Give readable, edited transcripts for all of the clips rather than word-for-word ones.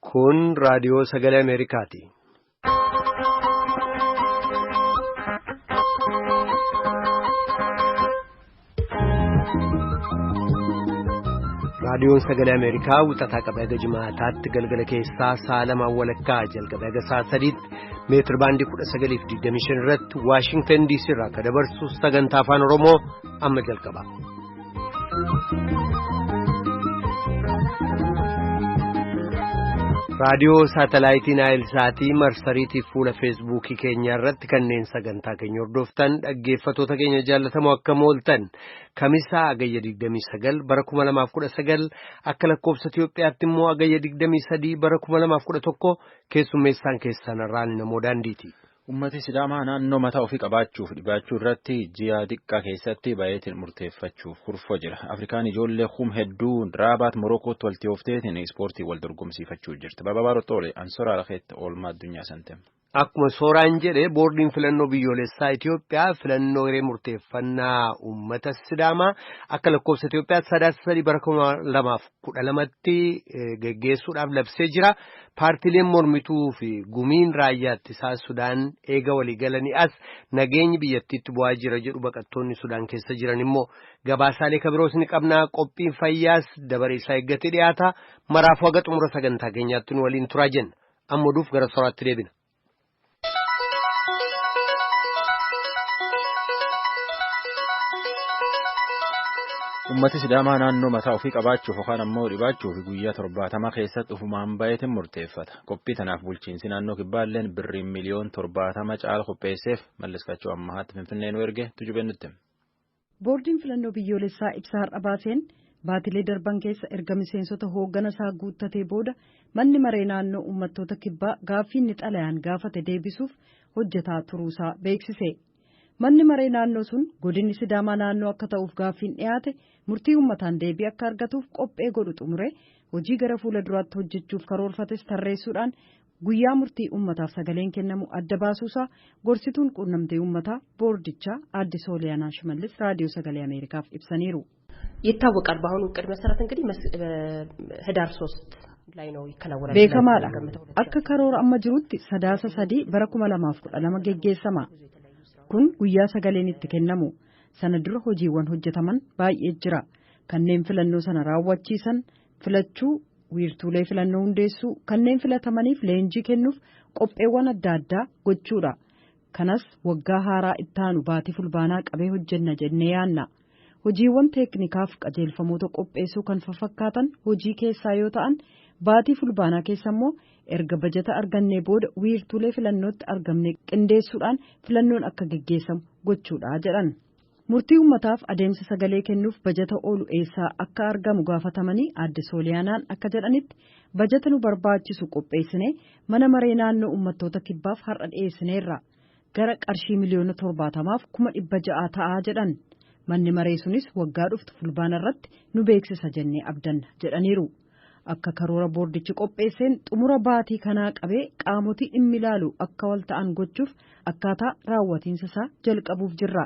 Kun raadiyoo sagalee Ameerikaati. Raadiyoon sagalee Ameerikaa wixataa qabee haga jimaataatti galgala keessaa sa'a lamaan walakkaa jalqabee haga sa'a sadiitti meetir baandii 1925 irratti Waashingtan DC irraa akka dabarsu sagantaa afaan Oromoo amma jalqaba. Raadiyoo saatalaayitii Naayilsaatii marsariitii fuula feesbuukii keenya irratti kanneen sagantaa keenya hordoftan dhaggeeffatoota keenya jaallatamoo akka mooltan kamisaa agayya 29 bara 2019 akka lakkoofsa Itiyoophiyaatti immoo agayya 23 bara 2011 keessummeessaan keessan irraan namoo daandiiti. Ummati Sidaamaa naannoo mataa ofii qabaachuuf dhibaachuu irratti ji'a xiqqaa keessatti baay'eetiin murteeffachuuf kurfoo jira. Afrikaan ijoollee hedduu Raabaat Morokootti walitti oofteetiin ispoortii wal dorgomsiifachuu jirti. Bababaaroo Xoole Ansoraa Lafeetti oolmaa addunyaa santem. Akkuma sooraan jedhe boordiin filannoo biyyoolessaa Itiyoophiyaa filannoo hiree murteeffannaa uummata Sidaamaa akka lakkoofsa Itiyoophiyaatti 3 bara 2012tti geggeessuudhaaf labsee jira. Paartileen mormituu fi gumiin raayyaatti isaa Sudaan eega waliigalanii as nageenyi biyyattiitti bu'aa jira jedhu baqattoonni Sudaan keessa jiran immoo gabaasaalee kabiroos ni qabnaa. Qophiin fayyaas dabaree isaa eeggatee dhiyaata. Maraafuu haga xumura sagantaa keenyaatti nu waliin turaa jenna. Amma duuf gara soraatti deebina. Ummati Sidaamaa naannoo mataa ofii qabaachuuf yookaan ammoo dhibaachuuf guyyaa 70 keessatti ufumaan baay'eetiin murteeffata. Qophii tanaaf bulchiinsi naannoo kibbaalleen birrii miliyoona 70 caala qopheesseef malliskachuu ammaatti Finfinnee nu erge tujubennutti. Boordiin filannoo biyyoolessaa ibsa har'a baaseen baatilee darban keessa erga miseensota hooggana isaa guuttatee booda manni maree naannoo uummattoota kibbaa gaaffii inni xalayaan gaafate deebisuuf hojjetaa turuusaa beeksise. Manni maree naannoo sun godinni Sidaamaa naannoo akka ta'uuf gaaffiin dhiyaate murtii uummataan deebii akka argatuuf qophee godhu xumure hojii gara fuula duraatti hojjechuuf karoorfates tarreessuudhaan guyyaa murtii uummataaf sagaleen kennamu adda baasuusaa gorsituun quunnamtee uummataa boordichaa aadde Sooliyaanaa Shimallis raadiyoo sagalee Ameerikaaf ibsaniiru. ይታወቃል በአሁኑ ዕቅድ መሰረት እንግዲህ ህዳር 3 ላይ ነው ይከናወናል beekamaadha akka karoora amma jirutti sadaasa 3 bara 2012 geggeessama. Kun guyyaa sagaleen itti kennamu sana dura hojiiwwan hojjetaman baay'ee jira. Kanneen filannoo sana raawwachiisan filachuu, wiirtuulee filannoo hundeessuu, kanneen filatamaniif leenjii kennuuf qopheewwan adda addaa gochuudha. Kanas waggaa haaraa ittaanu baatii fulbaanaa qabee hojjenna jennee yaanna. Hojiiwwan teeknikaaf qajeelfamoota qopheessuu kan fakkaatan hojii keessaa yoo ta'an baatii fulbaanaa keessa immoo erga bajata argannee booda wiirtuulee filannootti argamne qindeessuudhaan filannoon akka geggeessamu gochuudha jedhan. Murtii uummataaf adeemsa sagalee kennuuf bajata oolu eessaa akka argamu gaafatamanii aadde Sooliyaanaan akka jedhanitti bajata nu barbaachisu qopheessine mana maree naannoo uummattoota kibbaaf har'a dhiyeessineerra gara qarshii miliyoona 70f 600 ta'aa jedhan. Manni maree sunis waggaa dhuftu fulbaana irratti nu beeksisa jennee abdanna jedhaniiru. Akka karoora boordichi qopheesseen xumura baatii kanaa qabee qaamotii dhimmi ilaalu akka wal ta'an gochuuf akkaataa raawwatiinsa isaa jalqabuuf jirra.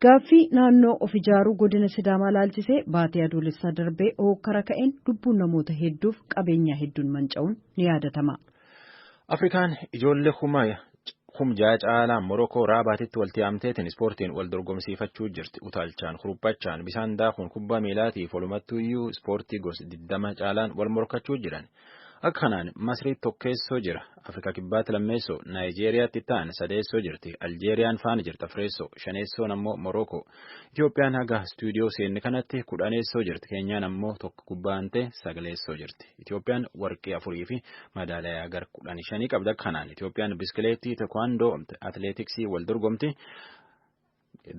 Gaaffii naannoo of ijaaruu godina Sidaamaa laalchisee baatii adoolessaa darbee hookkara ka'een lubbuun namoota hedduuf qabeenyaa hedduun manca'uun ni yaadatama. Afrikaan ijoollee humjaa caalaa Morokoo Raabaatitti walitti yaamteetiin ispoortiin wal dorgomsiifachuu jirti. Utaalchaan, kuruphachaan, bisaan daakuun, kubbaa miilaatii walumattuu iyyuu ispoortii gosa 20 caalaan wal morkachuu jiran. Akka kanaan Masrii tokkeessoo jira. Afrikaa kibbaatti lammeessoo, Naayijeeriyaatti ta'an sadeessoo jirti. Aljeeriyaan faana jirti afreessoo, shaneessoon ammoo Morokoo. Itiyoophiyaan haga istuudiyoo seenni kanatti 10eessoo jirti. Keenyaan ammoo tokko kubbaantee 9eessoo jirti. Itiyoophiyaan warqee 4 fi madaaliyaa gar 15 qabda. Kanaan Itiyoophiyaan biskileettii, teekwaandoo, atileetiksii wal dorgomti.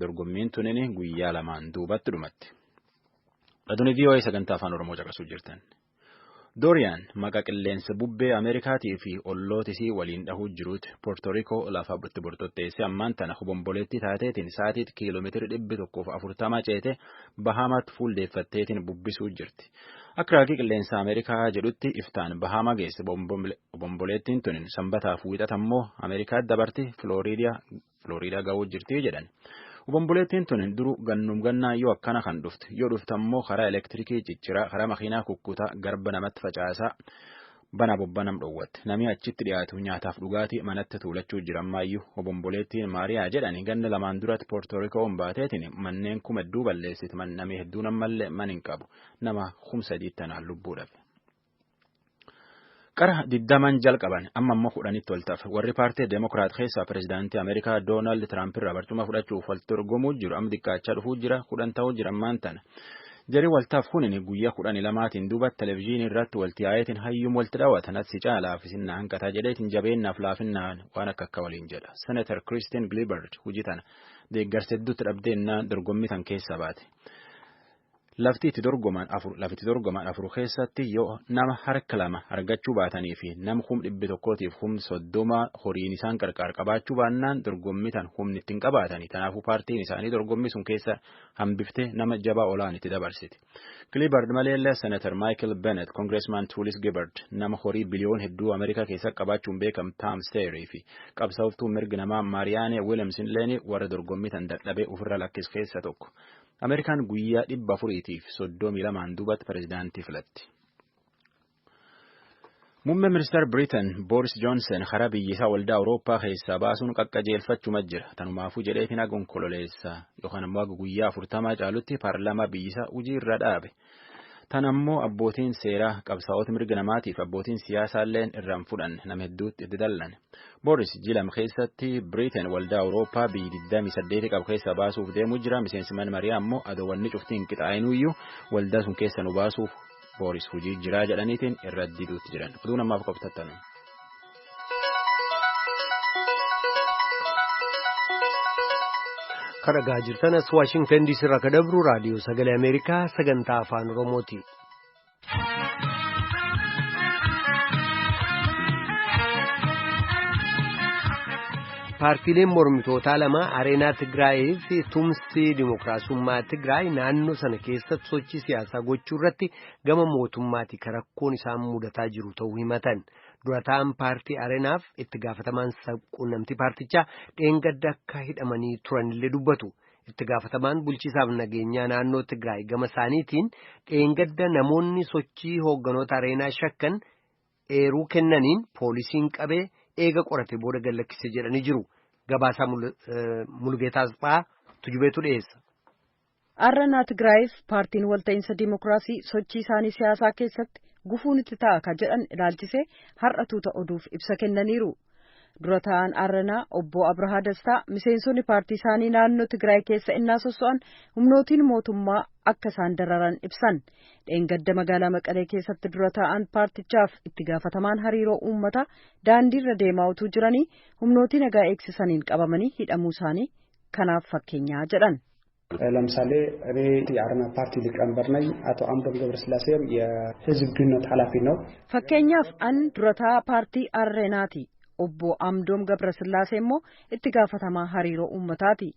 Dorgommiin tunin guyyaa lamaan duubatti dhumatti. Aduun VOA sagantaa afaan Oromoo caqasuu jirtan. Dooriyaan maqaa qilleensa bubbee Ameerikaatii fi ollootisii waliin dhahuu jiruuti Poortorikoo lafa itti bortotteessee ammaan tana hobomboleetti taateetiin sa'aatiitti kiiloomeetira 140 ceete Bahaamaatti fuuldeeffatteetiin bubbisuu jirti. Akka raagii qilleensa Ameerikaa jedhutti iftaan Bahaama geesse hobomboleettiin tunin sanbataaf wiixata immoo Ameerikaatti dabarti Filooriidaa ga'uu jirti jedhan. Obomboleettiin tun duru gannum gannaa yoo akkana kan dhuftu yoo dhuftammoo karaa elektirikii cicciraa karaa makiinaa kukkutaa garba namatti facaasaa bana bobbanam dhoowwatte namni achitti dhiyaatu nyaataaf dhugaatii manatti tuulachuu jiramaayyuu obomboleettiin maariyaa jedhani ganna lamaan duratti poortoorikoon baateetiin manneen kuma hedduu balleessiti namni hedduun ammallee man hin qabu nama 3,000 lubbuu dhabe. Qara diddaman jalqaban amma ammoo 10 ol tafe warri paartii Demokiraat keessaa pirezidaantii Ameerikaa Doonaald Tiraamp irraa barcuma fudhachuuf walitti dorgomuu jiru amma xiqqaachaa dhufuu jira 10 ta'uu jira ammaan tana. Jari waltaaf kunin guyyaa 12tiin duuba televezyiinii irratti walti yaayetiin hayyuun walti dhaawatan asi caalaa fi sinna hanqataa jedheetiin jabeennaaf laafinnaan waan akka waliin jedha. Senator Christine Gilbert hojii tana deeggarsa hedduutti dhabdeennaan dorgommii tan keessa baate. Lafti itti dorgoman afur keessatti yoo nama harka lama argachuu baatanii fi nama 100,000tiif 30 horiin isaan qarqaar qabaachuu baannaan dorgommii tan humni ittiin qabaatanii kanaafuu paartiin isaanii dorgommii sun keessa hambiftee nama jabaa olaan itti dabarsiti. Gilbert maleellee Senator Michael Bennett, Congressman Tullis Gabbard nama horii biliyoon hedduu Ameerikaa keessa qabaachuun beekamu Tom Steyer fi qabsaa'oftuu mirgi namaa Marianne Williamson illee warra dorgommii tan dadhabee ofirra lakkis keessa tokko. Ameerikaan guyyaa 432 duubatti pirezidaantii filatti. Muummeen ministeera Britain Boris Johnson karaa biyyisaa waldaa Awurooppaa keessaa baasuun qaqqajeelfachuma jira. Tanumaafuu jedheetiin haguun kololeessaa yookaan ammoo guyyaa 40 caalutti paarlaamaa biyyisaa hojii irra dhaabe. Tan ammoo abbootiin seeraa qabsaa'ota mirga namaatiif abbootiin siyaasaalleen irraan fudhanne nama hedduutti itti dallan. Boris jilam keessatti Britain waldaa Awurooppaa biyyi 28 qabu keessaa baasuuf deemuu jira. Miseensi mana marii ammoo adoowwanni cuftiin qixaa'inuyyuu waldaa sun keessa nu baasuuf Boris hojii jiraa jedhaniitiin irra diduutti jiran. Oduu namaaf qophattanu. Karagaa jirtanas Washington DC irraa kan dabru raadiyoo sagalee Ameerikaa sagantaa afaan Oromooti. Paartiileen mormitootaa lama Areenaa Tigraayii fi Tumsi Dimookiraasummaa Tigraay naannoo sana keessatti sochii siyaasaa gochuu irratti gama mootummaati kan rakkoon isaan mudataa jiru ta'uu himatan. Durataan paartii Areenaaf itti gaafatamaan quunnamtii paartichaa dheengadda akka hidhamanii turanillee dubbatu. Itti gaafatamaan bulchiisaaf nageenyaa naannoo Tigraay gama isaaniitiin dheengadda namoonni sochii hoogganoota Areenaa shakkan eeruu kennaniin poolisiin qabee eega qorate booda gallakkise jedhanii jiru. Gabaasaa Mulgeetaa Asxaa tujubeetu dhiyeessa. Areenaa Tigraayiif paartiin walta'iinsa Dimookiraasii sochii isaanii siyaasaa keessatti gufuun itti ta'a ka jedhan ilaalchisee har'a tuuta oduuf ibsa kennaniiru. Dura ta'an Areenaa obbo Abrahaa Dastaa miseensonni paartii isaanii naannoo Tigraay keessa innaa sosso'an humnootiin mootummaa akka isaan dararan ibsan. Dheengadda magaalaa Maqalee keessatti dura ta'an paartichaaf itti gaafatamaan hariiroo uummataa daandiirra deemaa utuu jiranii humnootii nagaa eegsisaniin qabamanii hidhamuu isaanii kanaaf fakkeenyaa jedhan. ለምሳሌ እኔ የአረና ፓርቲ ሊቀመንበር ነኝ። አቶ አምዶም ገብረስላሴም የህዝብ ግንኙነት ኃላፊ ነው። fakkeenyaaf an durataa paartii Areenaati. Obbo Amdoom Gabrasillaasee immoo itti gaafatamaa hariiroo uummataati.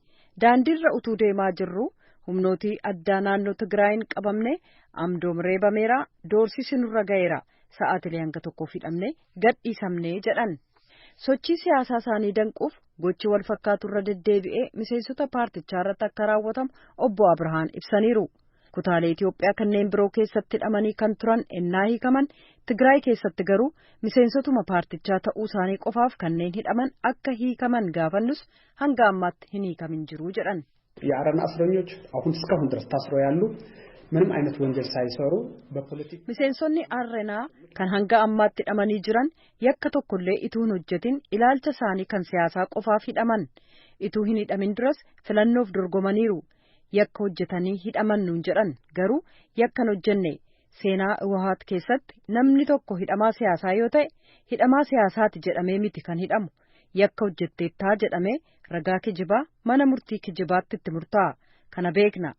Daandiirra utuu deemaa jirru humnootii addaa naannoo Tigraayin qabamne Amdoom reebameera doorsisi nurra ga'eera sa'aatilee hanga tokko hidhamne gadhiisamne jedhan. Sochii siyaasaa isaanii danquuf gochi wal fakkaatu irra deddeebi'ee miseensota paartichaa irratti akka raawwatamu obbo Abrahaan ibsaniiru. Kutaalee Itoophiyaa kanneen biroo keessatti hidhamanii kan turan ennaa hiikaman Tigraay keessatti garuu miseensotuma paartichaa ta'uu isaanii qofaaf kanneen hidhaman akka hiikaman gaafannus hanga ammaatti hin hiikamin jiru jedhan. የአረና እስረኞች አሁን እስካሁን ድረስ ታስረው ያሉ ምንም አይነት ወንጀል ሳይሰሩ በፖለቲካ miseensonni Areenaa kan hanga ammaatti hidhamanii jiran yakka tokkollee ituu hin hojjetin ilaalcha isaanii kan siyaasaa qofaaf hidhaman ituu hin hidhamin duras filannoof dorgomaniiru. Yakka hojjetanii hidhaman nuun jedhan garuu yakkan hojjenne seenaa Iwahaat keessatti namni tokko hidhamaa siyaasaa yoo ta'e hidhamaa siyaasaati jedhamee miti kan hidhamu yakka hojjetteettaa jedhamee ragaa kijibaa mana murtii kijibaatti itti murtaa'a kana beekna.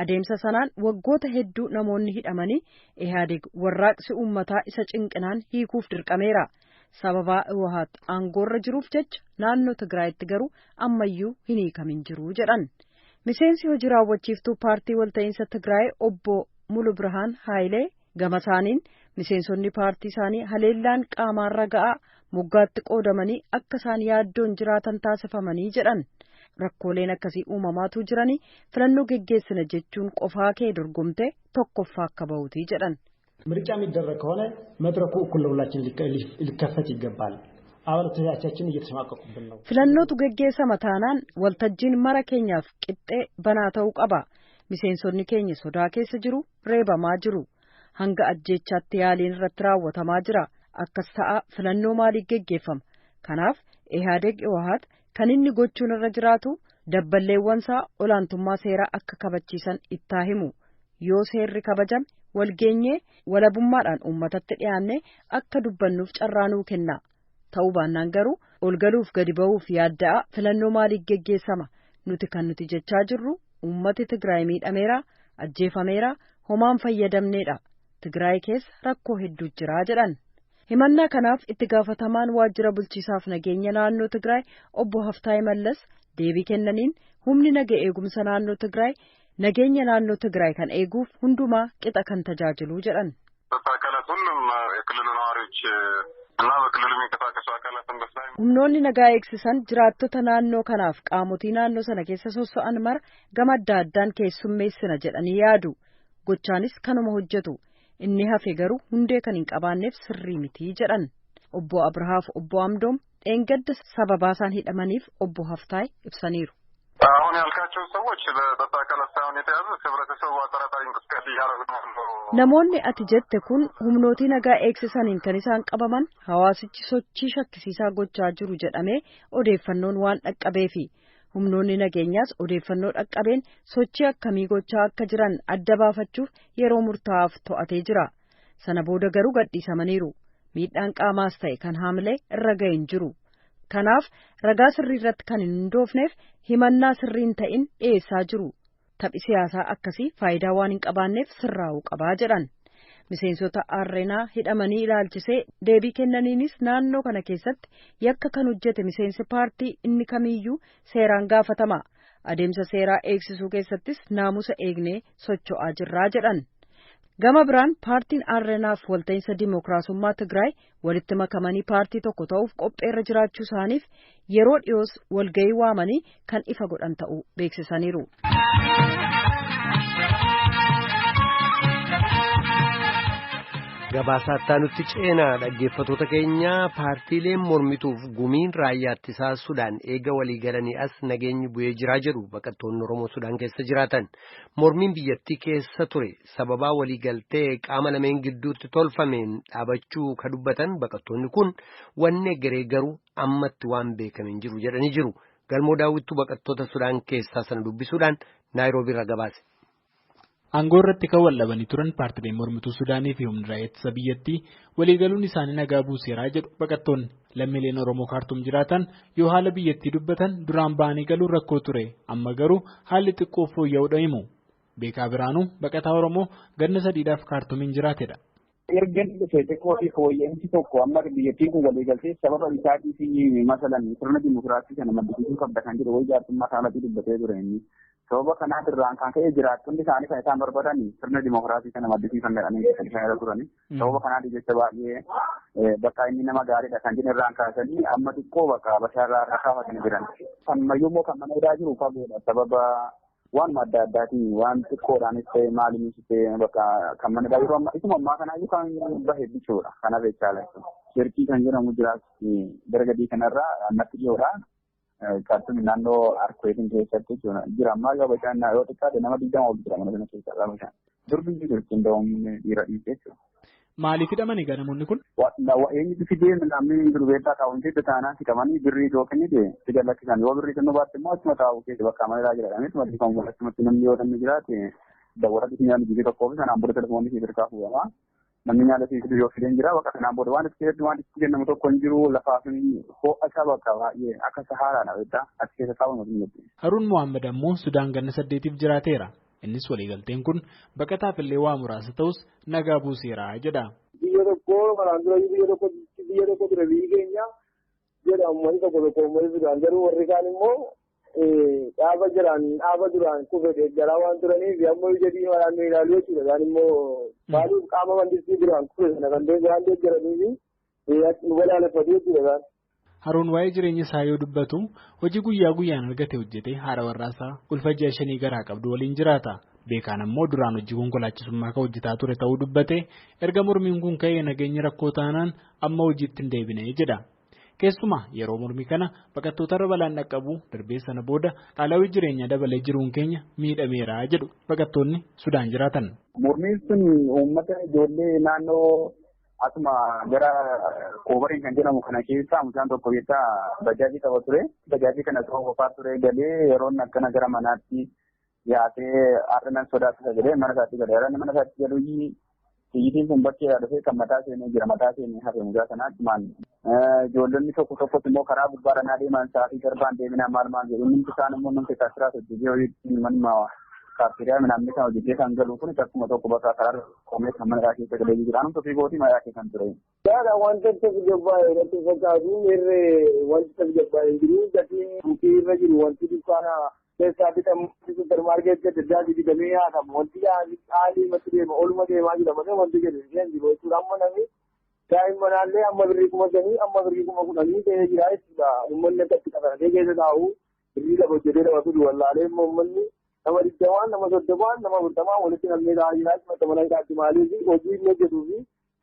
Adeemsa sanaan waggoota hedduu namoonni hidhamanii Ihaadig warraaqsi uummataa isa cinqinaan hiikuuf dirqameera. Sababaa Iwahaat aangoorra jiruuf jecha naannoo Tigraayitti garuu ammayyuu hin hiikamin jiru jedhan. Miseensi hojii raawwachiiftuu paartii walta'iinsa Tigraay obbo Mulu Birhaan Haayilee gama isaaniin miseensonni paartii isaanii haleellaan qaamaan raga'aa moggaatti qoodamanii akka isaan yaaddoon jiraatan taasifamanii jedhan. rakkooleen akkasii uumamaatu jiranii filannoo geggeessina jechuun qofaa kee dorgomte tokkoffaa akka bahuutii jedhan. ምርጫ የሚደረግ ከሆነ መድረኩ እኩል ለሁላችን ሊከፈት ይገባል። አባላቶቻችን እየተሸማቀቁብን ነው። filannootu geggeessama taanaan waltajjiin mara keenyaaf qixxee banaa ta'uu qaba. Miseensonni keenya sodaa keessa jiru, reebamaa jiru. Hanga ajjeechaatti yaaliin irratti raawwatamaa jira. Akkas ta'a filannoo maaliif geggeeffama? Kanaaf Ihaadeg Iwahat kan inni gochuun irra jiraatu dabballeewwansaa olaantummaa seeraa akka kabachiisan ittaa himu. Yoo seerri kabajame walgeenyee walabummaadhaan uummatatti dhiyaanne akka dubbannuuf carraa nuu kenna. Ta'uu baannaan garuu olgaluuf gadi ba'uuf yaadda'a filannoo maaliif geggeessama? Nuti kan nuti jechaa jirru uummati Tigraay miidhameera, ajjeefameera, homaan fayyadamneedha. Tigraay keessa rakkoo hedduu jira jedhan. Himannaa kanaaf itti gaafatamaan waajjira bulchiisaaf nageenya naannoo Tigraay obbo Haftaay Mallas deebii kennaniin humni nagaa eegumsa naannoo Tigraay nageenya naannoo Tigraay kan eeguuf hundumaa qixa kan tajaajilu jedhan. Humnoonni nagaa eegsisan jiraattota naannoo kanaaf qaamotii naannoo sana keessa sosso'an mara gama adda addaan keessummeessina jedhanii yaadu. Gochaanis kanuma hojjetu. Inni hafe garuu hundee kan hin qabaanneef sirrii mitii jedhan. Obbo Abrahaaf obbo Amdoom dheengadda sababaa isaan hidhamaniif obbo Haftaay ibsaniiru. አሁን ያልካቸው ሰዎች በተከለለ ሳይሆን የተያዙት ህብረተሰቡ አጠራጣሪ እንቅስቃሴ እያደረጉ ነው። Namoonni ati jette kun humnooti nagaa eegsisaniin kan isaan qabaman hawaasichi sochii shakkisiisaa gochaa jiru jedhamee odeeffannoon waan dhaqqabeefi humnoonni nageenyaas odeeffannoo dhaqqabeen sochii akkamii gochaa akka jiran adda baafachuuf yeroo murtaa'aaf to'atee jira. Sana booda garuu gadhiisamaniiru. Miidhaan qaamaas ta'e kan haamilee irra ga'een jiru. Kanaaf ragaa sirrii irratti kan hin hundoofneef himannaa sirriin ta'in dhiyeessaa jiru. Taphi siyaasaa akkasii faayidaa waan hin qabaanneef sirraa'uu qabaa jedhan. Miseensota Arreenaa hidhamanii ilaalchisee deebii kennaniinis naannoo kana keessatti yakka kan hojjete miseensi paartii inni kamiyyuu seeraan gaafatama. Adeemsa seeraa eegsisuu keessattis naamusa eegnee socho'aa jirraa jedhan. Gama biraan paartiin Arreenaaf walta'iinsa Dimookiraasummaa Tigraay walitti makamanii paartii tokko ta'uuf qopheerra jiraachuu isaaniif yeroo dhiyoos walga'ii waamanii kan ifa godhan ta'uu beeksisaniiru. Gabaasaa nutti ceenaa dhaggeeffatoota keenya paartiileen mormituuf gumiin raayyaa ittisaa Sudaan eega walii galanii as nageenyi bu'ee jiraa jedhu baqattoonni Oromoo Sudaan keessa jiraatan. Mormiin biyyattii keessa ture sababaa walii galtee qaama lameen gidduutti tolfameen dhaabachuu ka dubbatan baqattoonni kun wanne garee garuu ammatti waan beekamin jiru jedhanii jiru. Galmoo daawwittuu baqattoota Sudaan keessaa sana dubbisuudhaan Naayiroobii irra gabaase. Aangoo irratti kan wallabanii turan paartileen mormituu Sudaanii fi humna raayyaa ittisa biyyattii waliigaluun isaanii nagaa buuseeraa jedhu baqattoonni. Lammiileen Oromoo Kaartuum jiraatan yoo haala biyyattii dubbatan duraan ba'anii galuun rakkoo ture. Amma garuu haalli xiqqoo fooyya'uudha himu. Beekaa Biraanuu baqataa Oromoo ganna 3 Kaartuumiin jiraatedha. Ergan xiqqoo fi fooyya'insi tokko amma biyyattiin kun waliigaltee sababa isaatii fi masalan sirna dimokiraasii kana maddisiisuu qabda kan jedhu wayii jaartummaa isaanii dubbatee ture inni. Sababa kanaaf irraan kan ka'e jiraattonni isaanii kan isaan barbaadan sirna dimokiraasii kana maddisiisan jedhanii kan isaan irra turani. Sababa kanaaf jecha baay'ee bakka inni nama gaariidha kan jedhan irraan kaasanii amma xiqqoo bakka bashaarraa irraa kaafatanii jiran. Ammayyuu immoo kan mana hidhaa jiru fagoodha. Sababa waan adda addaatiin waan xiqqoodhaanis ta'e maaliinis ta'e bakka kan mana hidhaa jiru amma isuma ammaa kanaayyuu kan bahe bichuudha. Kanaaf jechaadha. Shirkii kan jedhamu jiraatu dargadii kanarraa ammatti dhiyoodha. Kaartuum naannoo Arkoeetiin keessatti jira ammaa yoo bashaan yoo xiqqaate nama 20 ol jira mana kana keessaa bashaan. Durbi jirti indoomni dhiira dhiisee jechuudha. Maaliif hidhamanii namoonni kun? Eenyu fidee namni durbeettaa kaawwantii taanaan hidhamanii birrii yoo kennite fida lakkisan yoo birrii kennuu baatte immoo achuma taa'u keessa bakka amalaa jedhamee tumalli kan achumatti namni yoo namni jiraate dawwara dhisinyaan biyya tokkoo fi sanaan booda telefoonni fi birkaa fuudhama. Namni nyaata fi yoo fideen jira bakka sanaan booda waan itti waan itti kennamu tokko hin jiru lafaa fi ho'a bakka baay'ee akka sahaaraadha beektaa achi keessa taa'uun hin jirtu. Haruun Mohaammed ammoo Sudaan ganna 8 jiraateera. Innis waliigalteen kun baqataaf illee waa muraasa ta'us nagaa buuseeraa jedha. Biyya tokko kanaan dura biyya tokko ture biyyi keenya jedha uummanni tokko uummanni Sudaan garuu warri kaan immoo dhaaba duraan kufe deeggaraa waan turaniif ammoo ija diimaadhaan nu ilaalu jechuudha. Isaan immoo maaliif qaama mandistii duraan kufe sana kan waan deeggaraniif nu balaaleffatu jechuudha. Haroon waa'ee jireenya isaa yoo dubbatu hojii guyyaa guyyaan argate hojjetee haadha warraasaa ulfa ji'a 5 garaa qabdu waliin jiraata. Beekaan ammoo duraan hojii konkolaachisummaa kan hojjetaa ture ta'uu dubbate erga mormiin kun ka'ee nageenya rakkoo taanaan amma hojiitti hin deebine jedha. Keessumaa yeroo mormii kana baqattootarra balaan dhaqqabu darbee sana booda qaala'uu jireenyaa dabalee jiruun keenya miidhameera jedhu baqattoonni Sudaan jiraatan. Mormiin sun uummata ijoollee naannoo asuma gara koobariin kan jedhamu kana keessaa mucaan tokko keessaa bajaajii qaba ture. Bajaajii kana osoo qofaa ture galee yeroon akkana gara manaatti yaatee aadanan sodaachisa jedhee mana isaatti galee yaadannoo mana isaatti galuu Iyyitiin kun bakkee dhufee kan mataa seenee jira mataa seenee hafe mucaa sanaatti maal ijoollonni tokko immoo karaa gubbaarra naa deeman sa'aatii garbaan deeminaa maal jedhu inni isaan immoo namni taasisaa hojjetee hojiitti manuma kaafteeriyaa midhaan kan hojjetee kan galu kun akkuma tokko bakka karaa koomee kan mana keessa galee jira anumtu fi gootii mayaa keessan ture. Yaada wanta tokko jabbaa irratti fakkaatu irree wanta jabbaa hin jiru gatiin buukii irra jiru wanti dukkaana keessaa bitamu supermarkeetii adda bitamee haatamu wanti haalii matti deema oluma deemaa jira malee wanti jedhu isheen jiru jechuudha amma namni daa'immanaallee amma birrii 10,000 amma birrii 10,000 ta'ee jira jechuudha uummanni akkatti qabatee keessa taa'u birrii lama hojjetee nama fidu wallaalee uummanni nama 20 nama 30 nama 40 walitti namnee taa'aa jira jechuudha mana hidhaatti maaliif hojii inni hojjetuu fi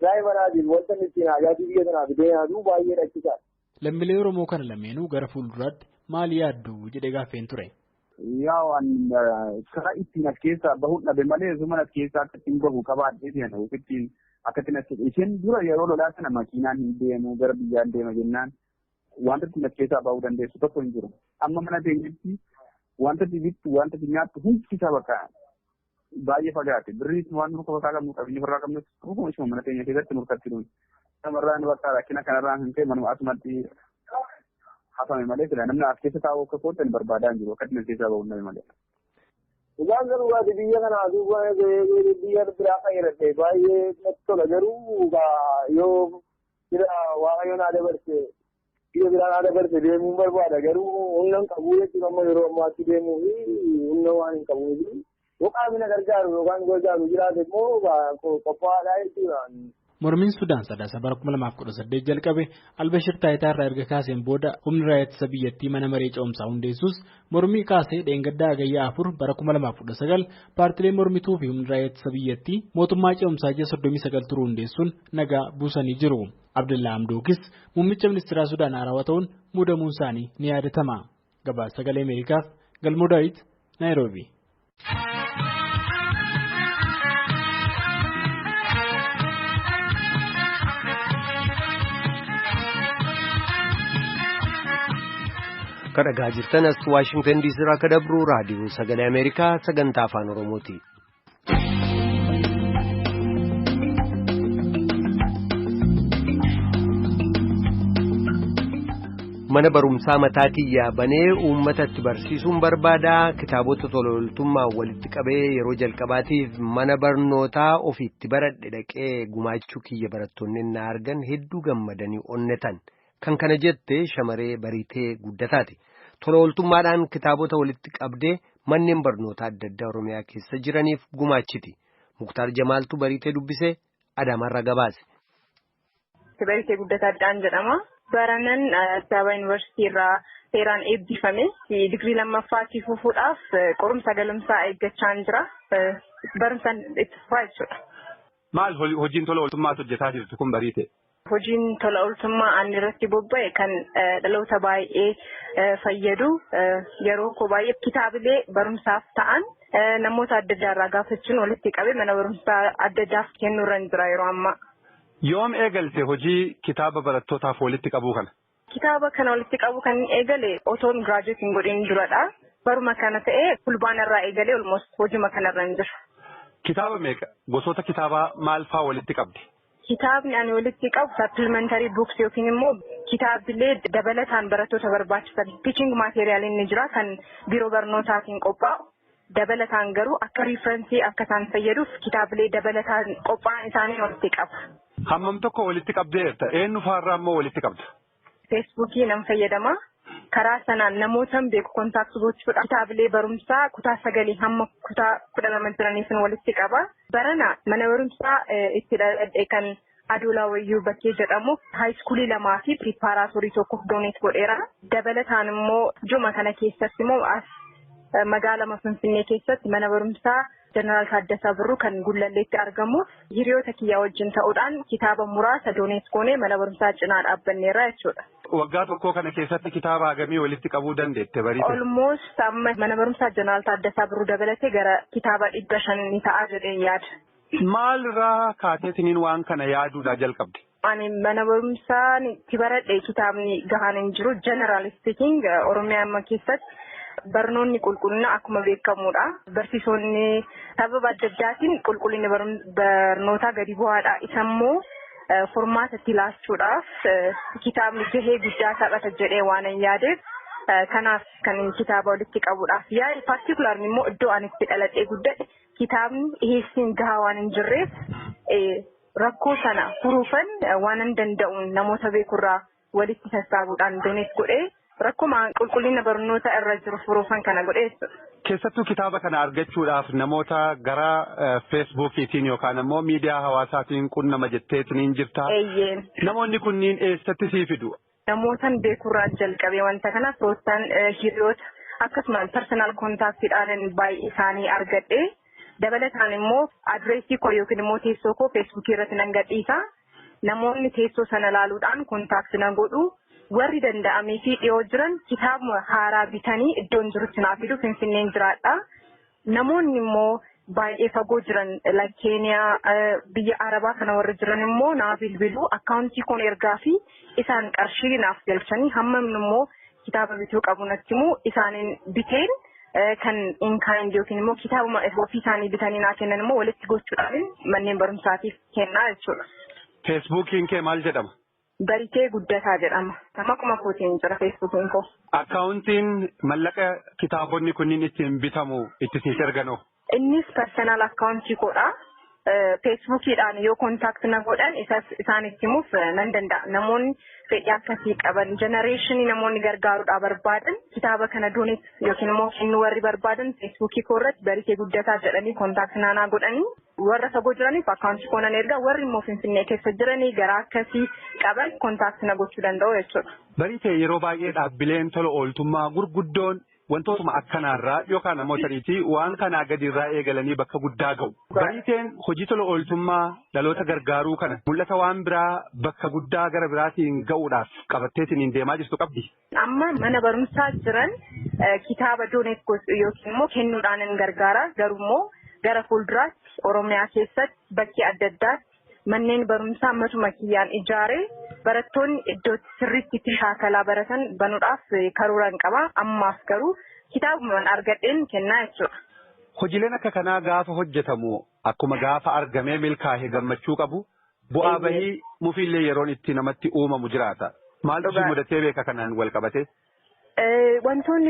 daa'immanaatiin wanta ittiin haajaatii biyya sanaaf deemaatu baay'ee rakkisaadha. Lammiilee Oromoo kana lameenuu gara fuulduraatti maal yaaddu jedhee gaaffeen ture. Yaawwan karaa ittiin as keessaa bahuun dhabe malee zuma as keessaa akka ittiin bahu qabaadhee deema ittiin akka ittiin as isheen dura yeroo lolaa sana makiinaan hin deemu gara biyyaan deema jennaan wanta ittiin as keessaa bahuu dandeessu tokko hin jiru. Amma mana teenyetti wanta bittu wanta nyaattu hundi isaa bakka baay'ee fagaate birriis waan nuka bakka qabnu qabni irraa qabnu tokko ishuma mana teenya keessatti murkatti dhuun. Namarraan bakka rakkina kanarraan hin ta'e manuma asumatti hafame malee sila namni as keessa taa'uu akka kootan barbaadaa hin jiru akka dinagdee keessaa bahuun dhabe malee. Dhugaan garuu waati biyya kanaa duuba biyya biraa fayyadamte baay'ee natti tola garuu yoo jira waaqayyoon haa dabarse biyya biraa haa dabarse deemuun barbaada garuu humna hin qabu jechuudha amma yeroo ammaatti deemuu fi humna waan hin qabuuf yoo qaamni gargaaru yookaan gargaaru jiraate immoo qophaa'aadha jechuudha. Mormiin Sudaan sadaasa bara 2018 jalqabe Albashir taayitaa irraa erga kaaseen booda humni raayyaa ittisa biyyattii mana maree ce'umsaa hundeessus mormii kaasee dheengaddaa hagayyaa 4 bara 2019 paartilee mormituu fi humni raayyaa ittisa biyyattii mootummaa ce'umsaa ji'a 39 turuu hundeessuun nagaa buusanii jiru. Abdullaa Hamdookis muummicha ministeeraa Sudaan haarawaa ta'uun muudamuun isaanii ni yaadatama. Gabaasa Sagalee Ameerikaaf Galmoo Daawit Naayiroobii. Kan dhagaa jirtan as Waashingtan DC irraa akka dabru raadiyoo Sagalee Ameerikaa sagantaa afaan Oromooti. Mana barumsaa mataa kiyyaa banee uummatatti barsiisuun barbaada. Kitaabota tolooltummaa walitti qabee yeroo jalqabaatiif mana barnootaa ofiitti baradhe dhaqee gumaachuu kiyya barattoonni na argan hedduu gammadanii onnatan. Kan kana jette shamaree bariitee guddataati. Tolooltummaadhaan kitaabota walitti qabdee manneen barnootaa adda addaa Oromiyaa keessa jiraniif gumaachiti. Muktaar Jamaaltu bariitee dubbisee Adaamarra gabaase. Bariitee Guddataadhaan jedhama. Baranan Addabaa Yuunivarsiitii irraa seeraan eebbifame. Digirii lammaffaatti fufuudhaaf qorumsa galumsaa eeggachaa jira. Barumsaan itti fufaa jechuudha. Maal hojiin tola ooltummaas hojjetaa jirtu kun bariitee? Hojiin tola ooltummaa ani irratti bobba'e kan dhaloota baay'ee fayyadu yeroo koo baay'ee kitaabilee barumsaaf ta'an namoota adda addaa irraa gaafachuun walitti qabee mana barumsaa adda addaaf kennuurra jira yeroo ammaa. Yoom eegalte hojii kitaaba barattootaaf walitti qabuu kana? Kitaaba kana walitti qabuu kan eegale otoon giraajuweetiin godhin duradha. Baruma kana ta'ee fulbaanarraa eegalee almost hojii kanarra jira. Kitaaba meeqa? Gosoota kitaabaa maal fa'aa walitti qabdi? Kitaabni ani walitti qabu supplementary books yookiin immoo kitaabilee dabalataan barattoota barbaachisan teaching material inni jira kan biiroo barnootaatiin qophaa'u dabalataan garuu akka referensii akka isaan fayyaduuf kitaabilee dabalataan qophaa'an isaanii walitti qaba. Hammam tokko walitti qabdeerta? Eenyu faarraa immoo walitti qabda? Feesbuukii nan fayyadama. Karaa sanaan namootaan beeku kontaaktii gochuudha. Kitaabilee barumsaa kutaa 9 hamma kutaa 12 jiraniif walitti qaba. Barana mana barumsaa itti dhadhee kan Adoolaa Wayyuu Bakkee jedhamu haayiskuulii 2 fi piripaaraatorii tokkoof dooneet godheera. Dabalataan immoo juma kana keessatti immoo magaalaa Finfinnee keessatti mana barumsaa Jeneraal Taaddasaa Birruu kan Gullalleetti argamu hiriyoota kiyyaa wajjin ta'uudhaan kitaaba muraasa dooneet goonee mana barumsaa cinaa dhaabbanneerra jechuudha. Waggaa tokko kana keessatti kitaaba hagamii walitti qabuu dandeette bariite? Almost amma mana barumsaa Jeneraal Taaddasaa Birruu dabalatee gara kitaaba 500 ni ta'a jedheen yaada. Maalirraa kaateetiniin waan kana yaaduudhaa jalqabde? Ani mana barumsaan itti baradhe kitaabni gahaan hin jiru. General speaking Oromiyaa amma keessatti barnoonni qulqullina akkuma beekamudha. Barsiisonni sababa adda addaatiin qulqullinni barnootaa gadi bu'aadha. Isammoo furmaata itti laachuudhaaf kitaabni gahee guddaa taphata jedhee waan hin yaadeef kanaaf kan kitaaba walitti qabuudhaaf yaa'e particularly immoo iddoo ani itti dhaladhee guddadhe kitaabni dhiyeessiin gahaa waan hin jirreef rakkoo sana furuufan waan hin danda'uun namoota beekurraa walitti sassaabuudhaan dooneet godhee rakkuma qulqullina barnoota irra jiru furuufan kana godheessu. Keessattuu kitaaba kana argachuudhaaf namoota gara feesbuukiitiin yookaan immoo miidiyaa hawaasaatiin qunnama jetteetiin jirta. Namoonni kunniin eessatti sii fidu? Namootan beekurraa jalqabee wanta kana soostaan hiriyoota akkasumas personal kontaaktiidhaan baay'ee isaanii argadhe. Dabalataan immoo adreesii koo yookiin immoo teessoo koo feesbuukii irratti nan gadhiisa. Namoonni teessoo sana ilaaluudhaan kontaakti nan godhu. Warri danda'amee fi dhiyoo jiran kitaaba haaraa bitanii iddoon jirutti naaf fidu Finfinneen jiraadha. Namoonni immoo baay'ee fagoo jiran Keeniyaa biyya Arabaa kana warri jiran immoo naaf bilbilu akkaawuntii koon ergaa fi isaan qarshii naaf galchanii hammam immoo kitaaba bituu qabu natti immoo isaaniin biteen kan in-kind yookiin immoo kitaabuma ofii isaanii bitanii naa kennan immoo walitti gochuudhaan manneen barumsaatiif kennaa jechuudha. Feesbuukiin kee maal jedhama? Baritee Guddataa jedhama. Maquma kootiin jira feesbuukiin koo. Akkaawuntiin mallaqa kitaabonni kunniin ittiin bitamu itti siif erganoo? Innis personal akkaawuntii koodha. Feesbuukiidhaan yoo kontaakti na godhan isaanitti himuuf nan danda'a. Namoonni fedhii akkasii qaban jenereeshinii namoonni gargaaruudhaa barbaadan kitaaba kana dooneet yookiin immoo kennuu warri barbaadan feesbuukii koo irratti Baritee Guddataa jedhanii kontaakti naanaa godhanii warra fagoo jiraniif akkaawuntii koo nan ergaa warri immoo Finfinnee keessa jiranii garaa akkasii qaban kontaakti na gochuu danda'u jechuudha. Baritee yeroo baay'ee dhaabbileen tola ooltummaa gurguddoon wantootuma akkanaarraa yookaan namoota dhiitii waan kanaa gadiirraa eegalanii bakka guddaa ga'u. Bariteen hojii tola ooltummaa dhaloota gargaaruu kana mul'ata waan biraa bakka guddaa gara biraatiin ga'uudhaaf qabatteetiin deemaa jirtu qabdi. Amma mana barumsaa jiran kitaaba dooneet yookiin immoo kennuudhaan hin gargaara garuu immoo gara fuulduraatti Oromiyaa keessatti bakkee adda addaatti manneen barumsaa matuma kiyyaan ijaaree barattoonni iddootti sirriitti itti shaakalaa baratan banuudhaaf karooraan qaba. Ammaaf garuu kitaabumaan argadheen kennaa jechuudha. Hojiileen akka kanaa gaafa hojjetamu akkuma gaafa argamee milkaa'ee gammachuu qabu bu'aa bahii mufiillee yeroon itti namatti uumamu jiraata. Maaltu si mudatee beeka kanaan wal qabate? Wantoonni